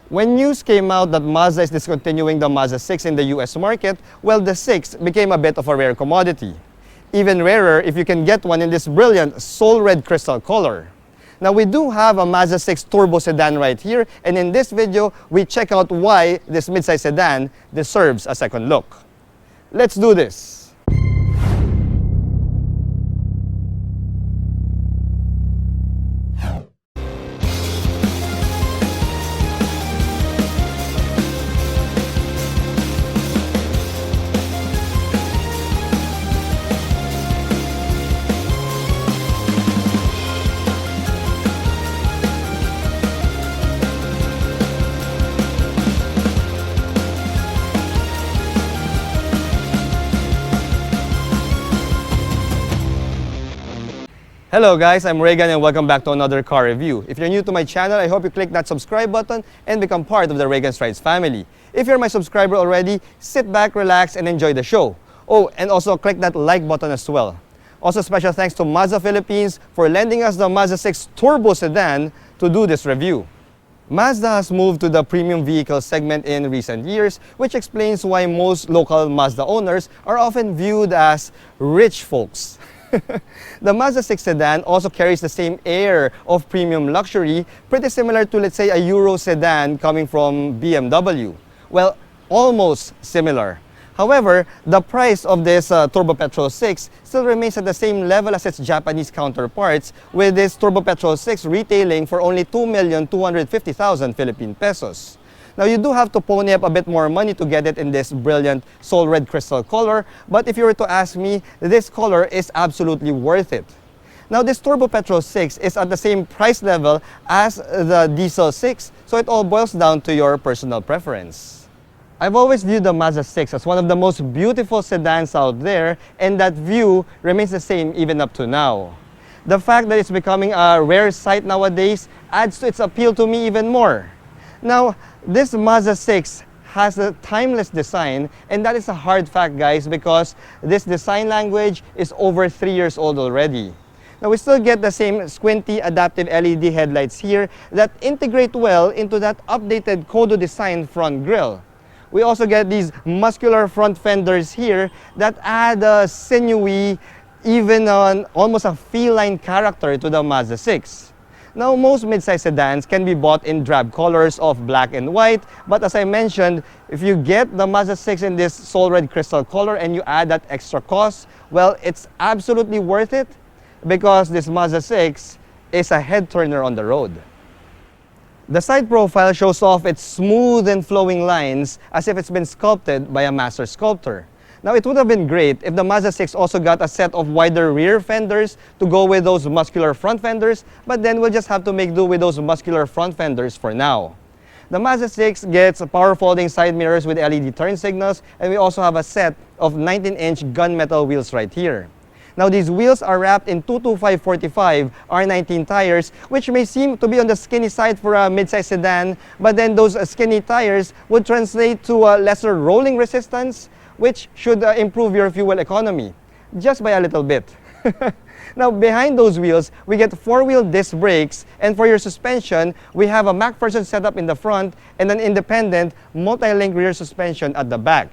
When news came out that Mazda is discontinuing the Mazda 6 in the US market, well, the 6 became a bit of a rare commodity. Even rarer if you can get one in this brilliant soul red crystal color. Now we do have a Mazda 6 turbo sedan right here, and in this video, we check out why this midsize sedan deserves a second look. Let's do this! Hello guys, I'm Reagan and welcome back to another car review. If you're new to my channel, I hope you click that subscribe button and become part of the Reagan Strides family. If you're my subscriber already, sit back, relax, and enjoy the show. Oh, and also click that like button as well. Also special thanks to Mazda Philippines for lending us the Mazda 6 Turbo Sedan to do this review. Mazda has moved to the premium vehicle segment in recent years, which explains why most local Mazda owners are often viewed as rich folks. The Mazda 6 sedan also carries the same air of premium luxury, pretty similar to, let's say, a Euro sedan coming from BMW. Well, almost similar. However, the price of this Turbo Petrol 6 still remains at the same level as its Japanese counterparts, with this Turbo Petrol 6 retailing for only 2,250,000 Philippine pesos. Now, you do have to pony up a bit more money to get it in this brilliant soul red crystal color, but if you were to ask me, this color is absolutely worth it. Now, this Turbo Petrol 6 is at the same price level as the Diesel 6, so it all boils down to your personal preference. I've always viewed the Mazda 6 as one of the most beautiful sedans out there, and that view remains the same even up to now. The fact that it's becoming a rare sight nowadays adds to its appeal to me even more. Now, this Mazda 6 has a timeless design, and that is a hard fact, guys, because this design language is over 3 years old already. Now, we still get the same squinty adaptive LED headlights here that integrate well into that updated Kodo design front grille. We also get these muscular front fenders here that add a sinewy, even almost a feline character to the Mazda 6. Now, most midsize sedans can be bought in drab colors of black and white, but as I mentioned, if you get the Mazda 6 in this soul red crystal color and you add that extra cost, well, it's absolutely worth it because this Mazda 6 is a head turner on the road. The side profile shows off its smooth and flowing lines as if it's been sculpted by a master sculptor. Now, it would have been great if the Mazda 6 also got a set of wider rear fenders to go with those muscular front fenders, but then we'll just have to make do with those muscular front fenders for now. The Mazda 6 gets power folding side mirrors with LED turn signals, and we also have a set of 19-inch gunmetal wheels right here. Now, these wheels are wrapped in 225/45 R19 tires, which may seem to be on the skinny side for a midsize sedan, but then those skinny tires would translate to a lesser rolling resistance, which should improve your fuel economy, just by a little bit. Now, behind those wheels, we get four-wheel disc brakes, and for your suspension, we have a MacPherson setup in the front and an independent multi-link rear suspension at the back.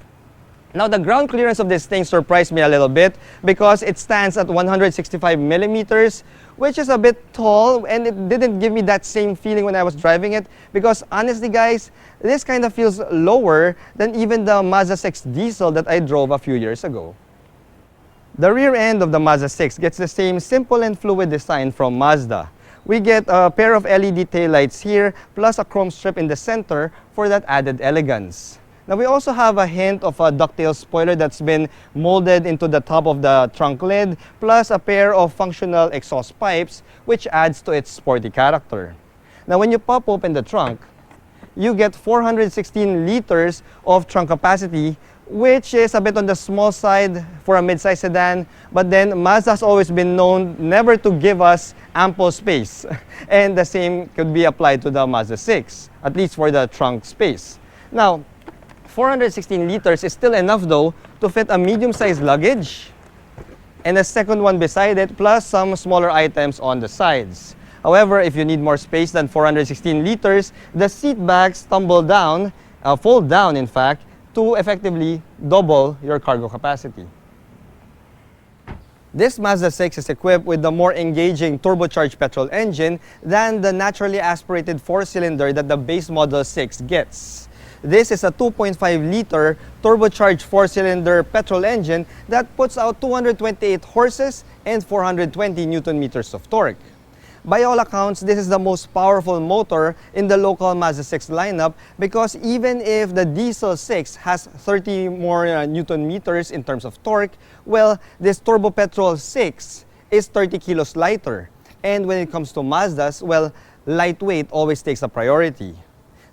Now, the ground clearance of this thing surprised me a little bit because it stands at 165 millimeters, which is a bit tall, and it didn't give me that same feeling when I was driving it because honestly, guys, this kind of feels lower than even the Mazda 6 diesel that I drove a few years ago. The rear end of the Mazda 6 gets the same simple and fluid design from Mazda. We get a pair of LED taillights here, plus a chrome strip in the center for that added elegance. Now, we also have a hint of a ducktail spoiler that's been molded into the top of the trunk lid, plus a pair of functional exhaust pipes, which adds to its sporty character. Now, when you pop open the trunk, you get 416 liters of trunk capacity, which is a bit on the small side for a midsize sedan, but then Mazda's always been known never to give us ample space. And the same could be applied to the Mazda 6, at least for the trunk space. Now, 416 liters is still enough though to fit a medium-sized luggage and a second one beside it, plus some smaller items on the sides. However, if you need more space than 416 liters, the seat backs fold down in fact, to effectively double your cargo capacity. This Mazda 6 is equipped with the more engaging turbocharged petrol engine than the naturally aspirated 4-cylinder that the base Model 6 gets. This is a 2.5-liter turbocharged 4-cylinder petrol engine that puts out 228 horses and 420 Newton-meters of torque. By all accounts, this is the most powerful motor in the local Mazda 6 lineup because even if the Diesel 6 has 30 more Newton-meters in terms of torque, well, this Turbo Petrol 6 is 30 kilos lighter. And when it comes to Mazdas, well, lightweight always takes a priority.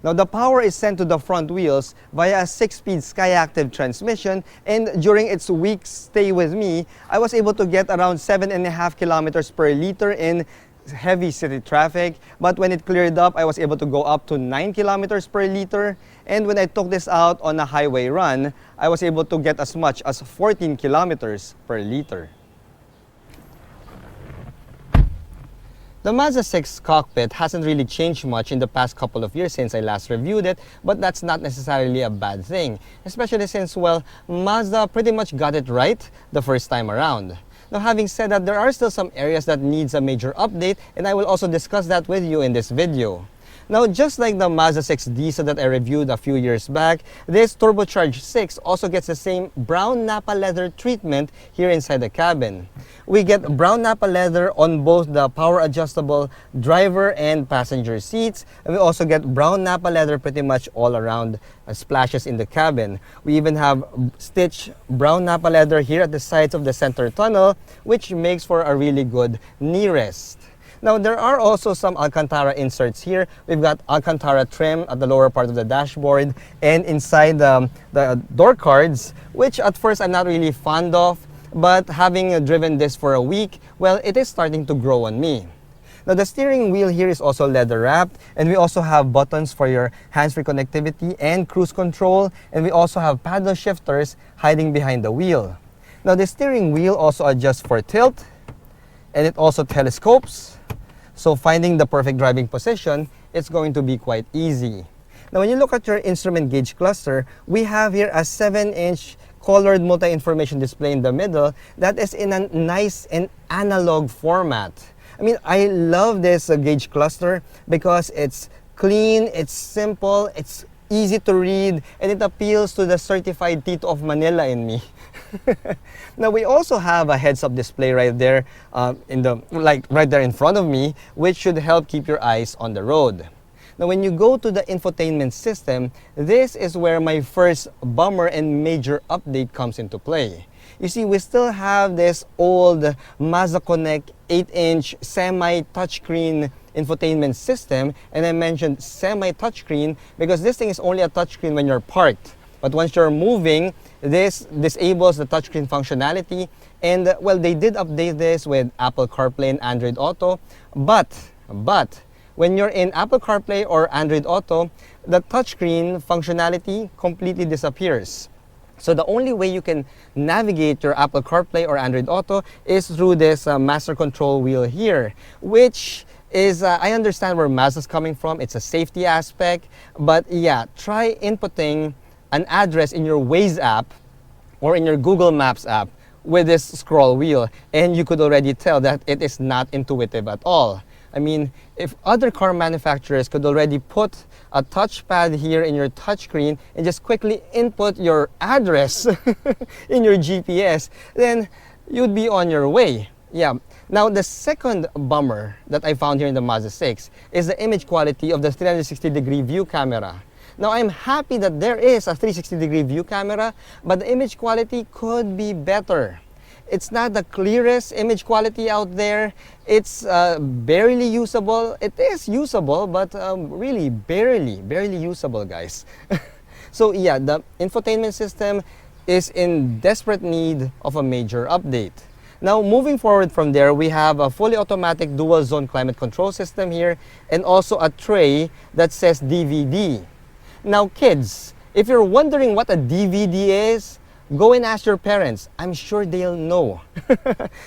Now, the power is sent to the front wheels via a 6-speed Skyactiv transmission, and during its week stay with me, I was able to get around 7.5 kilometers per liter in heavy city traffic, but when it cleared up, I was able to go up to 9 kilometers per liter, and when I took this out on a highway run, I was able to get as much as 14 kilometers per liter. The Mazda 6 cockpit hasn't really changed much in the past couple of years since I last reviewed it, but that's not necessarily a bad thing, especially since, well, Mazda pretty much got it right the first time around. Now, having said that, there are still some areas that needs a major update, and I will also discuss that with you in this video. Now, just like the Mazda 6 Diesel that I reviewed a few years back, this turbocharged 6 also gets the same brown Nappa leather treatment here inside the cabin. We get brown Nappa leather on both the power adjustable driver and passenger seats, and we also get brown Nappa leather pretty much all around splashes in the cabin. We even have stitched brown Nappa leather here at the sides of the center tunnel, which makes for a really good knee rest. Now, there are also some Alcantara inserts here. We've got Alcantara trim at the lower part of the dashboard and inside the door cards, which at first I'm not really fond of, but having driven this for a week, well, it is starting to grow on me. Now, the steering wheel here is also leather wrapped, and we also have buttons for your hands-free connectivity and cruise control, and we also have paddle shifters hiding behind the wheel. Now, the steering wheel also adjusts for tilt, and it also telescopes. So finding the perfect driving position, it's going to be quite easy. Now, when you look at your instrument gauge cluster, we have here a 7-inch colored multi-information display in the middle that is in a nice and analog format. I mean, I love this gauge cluster because it's clean, it's simple, it's easy to read, and it appeals to the certified Tito of Manila in me. Now, we also have a heads-up display right there, right there in front of me, which should help keep your eyes on the road. Now, when you go to the infotainment system, this is where my first bummer and major update comes into play. You see, we still have this old Mazda Connect 8-inch semi-touchscreen infotainment system, and I mentioned semi-touchscreen because this thing is only a touchscreen when you're parked. But once you're moving, this disables the touchscreen functionality, and well, they did update this with Apple CarPlay and Android Auto, but when you're in Apple CarPlay or Android Auto, the touchscreen functionality completely disappears. So the only way you can navigate your Apple CarPlay or Android Auto is through this master control wheel here, which is, I understand where Mazda's coming from. It's a safety aspect, but yeah, try inputting an address in your Waze app or in your Google Maps app with this scroll wheel, and you could already tell that it is not intuitive at all. I mean, if other car manufacturers could already put a touchpad here in your touchscreen and just quickly input your address in your GPS, then you'd be on your way. Yeah. Now, the second bummer that I found here in the Mazda 6 is the image quality of the 360-degree view camera. Now, I'm happy that there is a 360-degree view camera, but the image quality could be better. It's not the clearest image quality out there. It's barely usable. It is usable, but really barely usable, guys. So yeah, the infotainment system is in desperate need of a major update. Now, moving forward from there, we have a fully automatic dual zone climate control system here, and also a tray that says DVD. Now, kids, if you're wondering what a DVD is, Go and ask your parents. I'm sure they'll know.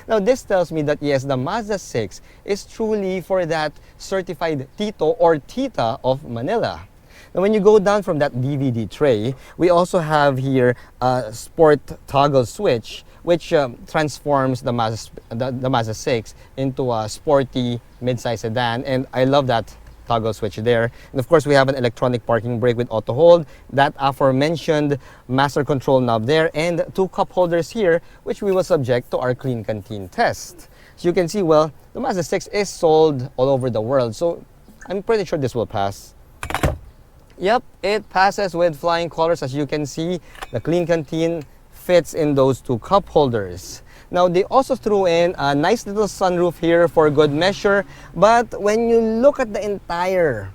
Now, this tells me that yes, the Mazda 6 is truly for that certified Tito or Tita of Manila. Now, when you go down from that DVD tray, we also have here a sport toggle switch, which transforms the Mazda 6 into a sporty midsize sedan, and I love that toggle switch there. And of course, we have an electronic parking brake with auto hold, that aforementioned master control knob there, and 2 cup holders here, which we will subject to our clean canteen test. So you can see, well, the Mazda 6 is sold all over the world, so I'm pretty sure this will pass. Yep, it passes with flying colors. As you can see, the clean canteen fits in those 2 cup holders. Now, they also threw in a nice little sunroof here for good measure, but when you look at the entire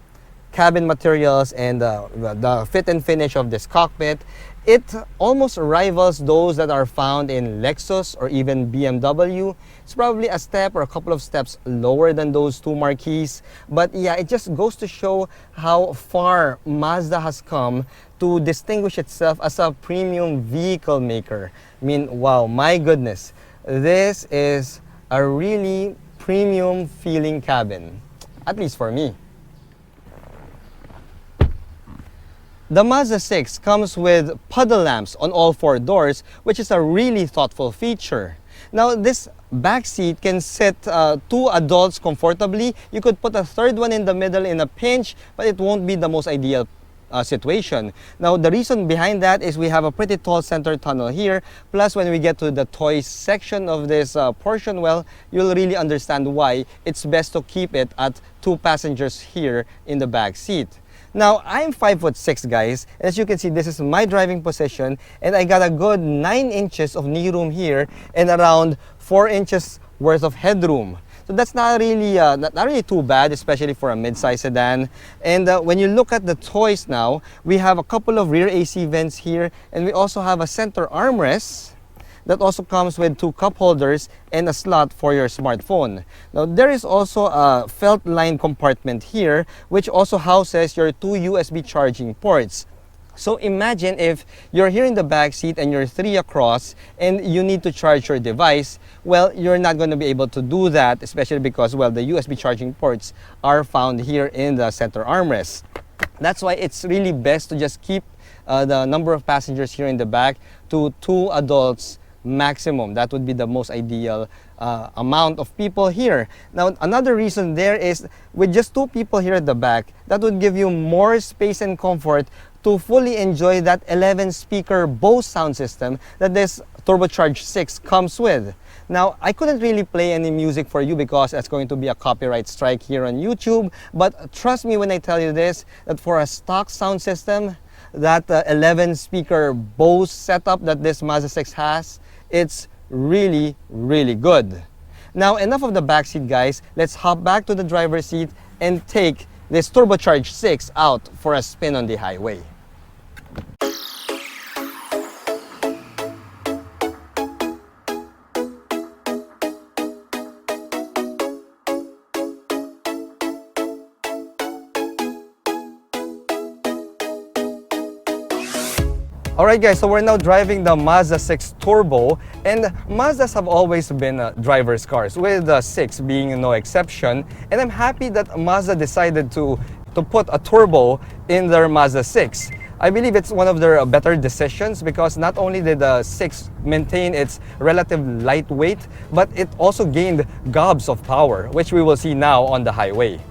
cabin materials and the fit and finish of this cockpit, it almost rivals those that are found in Lexus or even BMW. It's probably a step or a couple of steps lower than those 2 marquees. But yeah, it just goes to show how far Mazda has come to distinguish itself as a premium vehicle maker. I mean, wow, my goodness. This is a really premium feeling cabin, at least for me. The Mazda 6 comes with puddle lamps on all 4 doors, which is a really thoughtful feature. Now, this back seat can sit 2 adults comfortably. You could put a 3rd one in the middle in a pinch, but it won't be the most ideal situation. Now, the reason behind that is we have a pretty tall center tunnel here. Plus, when we get to the toys section of this portion, well, you'll really understand why it's best to keep it at 2 passengers here in the back seat. Now, I'm 5'6", guys. As you can see, this is my driving position, and I got a good 9 inches of knee room here and around 4 inches worth of headroom. So that's not really too bad, especially for a mid-size sedan. And when you look at the toys now, we have a couple of rear AC vents here, and we also have a center armrest that also comes with 2 cup holders and a slot for your smartphone. Now, there is also a felt line compartment here, which also houses your 2 USB charging ports. So imagine if you're here in the back seat and you're 3 across and you need to charge your device. Well, you're not going to be able to do that, especially because, well, the USB charging ports are found here in the center armrest. That's why it's really best to just keep the number of passengers here in the back to 2 adults maximum. That would be the most ideal amount of people here. Now, another reason there is with just 2 people here at the back, that would give you more space and comfort to fully enjoy that 11-speaker Bose sound system that this turbocharged 6 comes with. Now, I couldn't really play any music for you because that's going to be a copyright strike here on YouTube, but trust me when I tell you this, that for a stock sound system, that 11-speaker Bose setup that this Mazda 6 has, it's really, really good. Now, enough of the backseat, guys. Let's hop back to the driver's seat and take this turbocharged 6 out for a spin on the highway. Alright guys, so we're now driving the Mazda 6 Turbo, and Mazdas have always been driver's cars, with the 6 being no exception. And I'm happy that Mazda decided to put a turbo in their Mazda 6. I believe it's one of their better decisions because not only did the 6 maintain its relative lightweight, but it also gained gobs of power, which we will see now on the highway.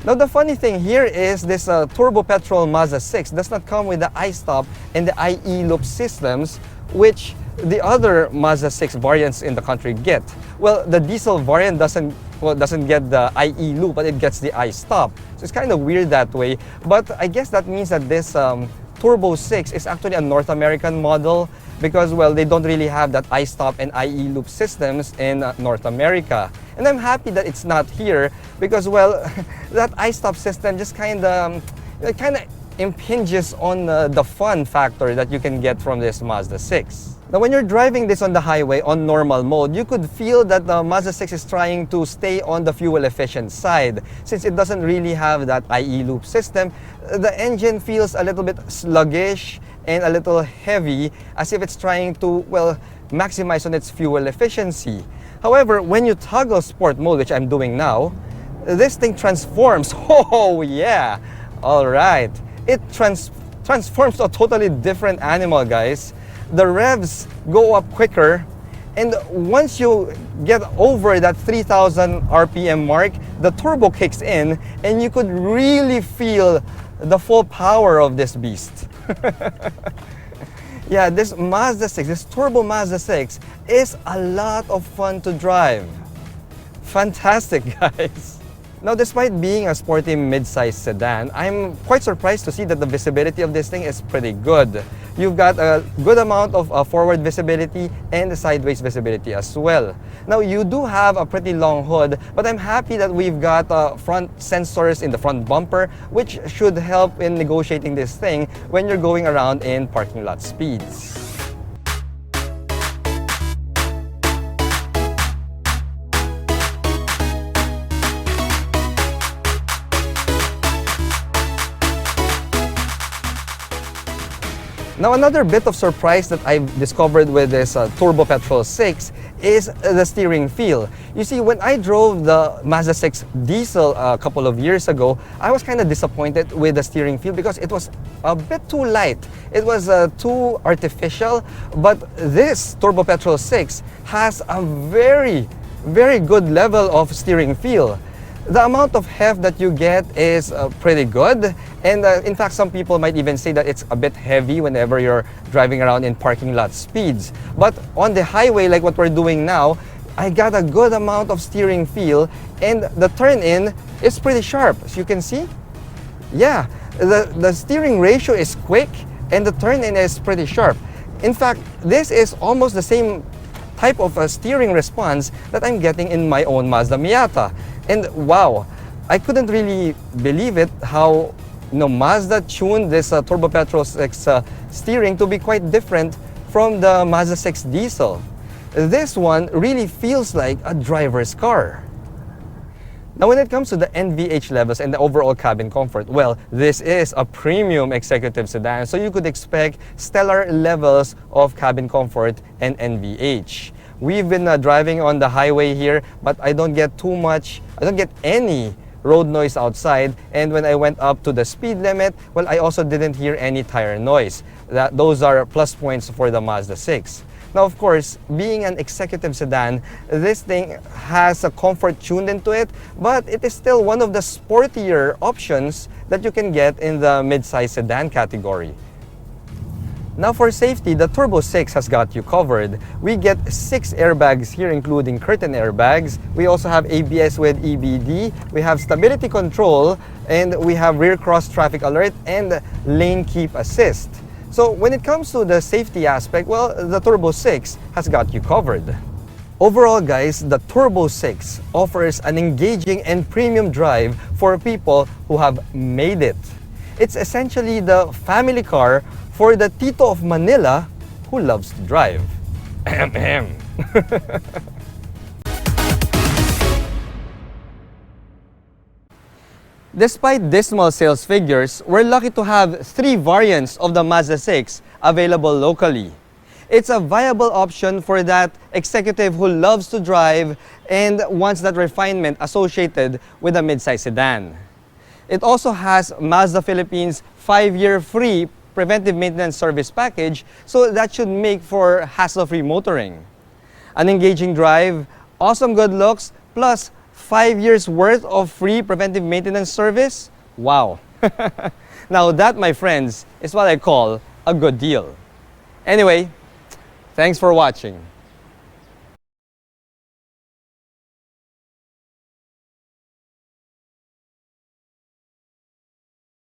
Now, the funny thing here is this turbo petrol Mazda 6 does not come with the i-stop and the i-eloop systems, which the other Mazda 6 variants in the country get. Well, the diesel variant doesn't get the i-eloop, but it gets the i-stop. So it's kind of weird that way. But I guess that means that this Turbo 6 is actually a North American model because, well, they don't really have that i-stop and i-eloop systems in North America. And I'm happy that it's not here because, well, that i-stop system just kind of impinges on the fun factor that you can get from this Mazda 6. Now, when you're driving this on the highway on normal mode, you could feel that the Mazda 6 is trying to stay on the fuel efficient side. Since it doesn't really have that i-eloop system, the engine feels a little bit sluggish and a little heavy, as if it's trying to, well, maximize on its fuel efficiency. However, when you toggle sport mode, which I'm doing now, this thing transforms. Oh yeah! Alright. It transforms to a totally different animal, guys. The revs go up quicker, and once you get over that 3,000 RPM mark, the turbo kicks in, and you could really feel the full power of this beast. Yeah, this Mazda 6, this turbo Mazda 6 is a lot of fun to drive. Fantastic, guys. Now, despite being a sporty mid-size sedan, I'm quite surprised to see that the visibility of this thing is pretty good. You've got a good amount of forward visibility and sideways visibility as well. Now, you do have a pretty long hood, but I'm happy that we've got front sensors in the front bumper, which should help in negotiating this thing when you're going around in parking lot speeds. Now, another bit of surprise that I've discovered with this Turbo Petrol 6 is the steering feel. You see, when I drove the Mazda 6 diesel a couple of years ago, I was kind of disappointed with the steering feel because it was a bit too light. It was too artificial, but this Turbo Petrol 6 has a very good level of steering feel. The amount of heft that you get is pretty good, and in fact, some people might even say that it's a bit heavy whenever you're driving around in parking lot speeds. But on the highway, like what we're doing now, I got a good amount of steering feel, and the turn-in is pretty sharp, as you can see. Yeah, the steering ratio is quick, and the turn-in is pretty sharp. In fact, this is almost the same type of steering response that I'm getting in my own Mazda Miata. And wow, I couldn't really believe it how Mazda tuned this Turbo Petrol 6 steering to be quite different from the Mazda 6 diesel. This one really feels like a driver's car. Now, when it comes to the NVH levels and the overall cabin comfort, well, this is a premium executive sedan, so you could expect stellar levels of cabin comfort and NVH. We've been driving on the highway here, but I don't get any road noise outside, and when I went up to the speed limit, well, I also didn't hear any tire noise. Those are plus points for the Mazda 6. Now, of course, being an executive sedan, this thing has a comfort tuned into it, but it is still one of the sportier options that you can get in the mid-size sedan category. Now, for safety, the Turbo 6 has got you covered. We get 6 airbags here, including curtain airbags. We also have ABS with EBD. We have stability control, and we have rear cross traffic alert and lane keep assist. So when it comes to the safety aspect, well, the Turbo 6 has got you covered. Overall, guys, the Turbo 6 offers an engaging and premium drive for people who have made it. It's essentially the family car for the Tito of Manila who loves to drive. Despite dismal sales figures, we're lucky to have 3 variants of the Mazda 6 available locally. It's a viable option for that executive who loves to drive and wants that refinement associated with a mid-size sedan. It also has Mazda Philippines 5-year free preventive maintenance service package, so that should make for hassle-free motoring. An engaging drive, awesome good looks, plus 5 years worth of free preventive maintenance service? Wow! Now that, my friends, is what I call a good deal. Anyway, thanks for watching.